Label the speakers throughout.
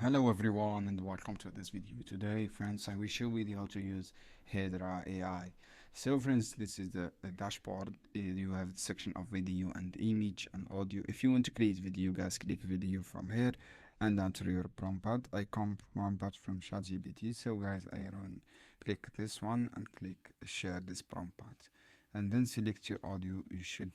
Speaker 1: Hello everyone and welcome to this video. Today friends I will show you how to use Hedra AI. So friends, this is the dashboard. You have a section of video and image and audio. If you want to create video, guys, click video from here and enter your prompt. I come prompt from ChatGPT. So guys, I run click this one and click share this prompt and then select your audio. You should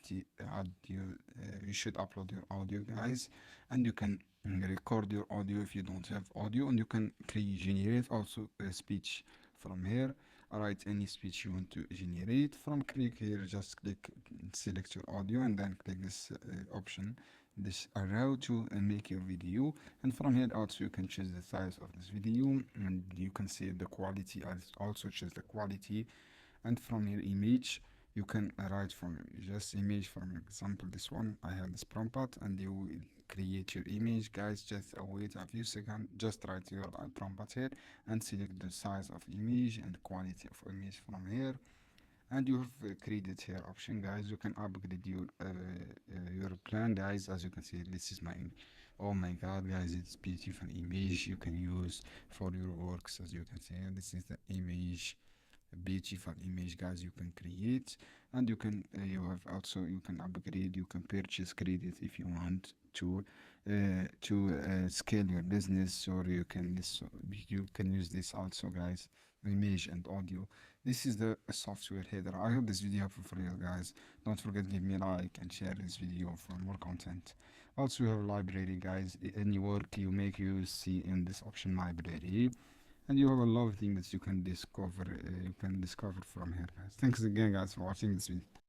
Speaker 1: upload your audio, guys, and you can record your audio if you don't have audio, and you can generate also a speech from here. Write any speech you want to generate from. Click here, just click select your audio and then click this option, this arrow to make your video. And from here also you can choose the size of this video, and you can see the quality. Also choose the quality. And from your image you can write from just image. For example, this one, I have this prompt, and you will create your image, guys. Just wait a few seconds, just write your prompt here and select the size of image and quality of image from here. And you have created here option, guys. You can upgrade your plan, guys. As you can see, this is my oh my god, guys, it's beautiful image you can use for your works. As you can see, this is the image, a beautiful image, guys, you can create. And you can you have also, you can upgrade, you can purchase credit if you want to scale your business, or you can use this also, guys, image and audio. This is the software header. I hope this video helpful for you, guys. Don't forget, give me a like and share this video for more content. Also, we have a library, guys. Any work you make, you see in this option, library. And you have a lot of things that you can discover from here, guys. Thanks again, guys, for watching this video.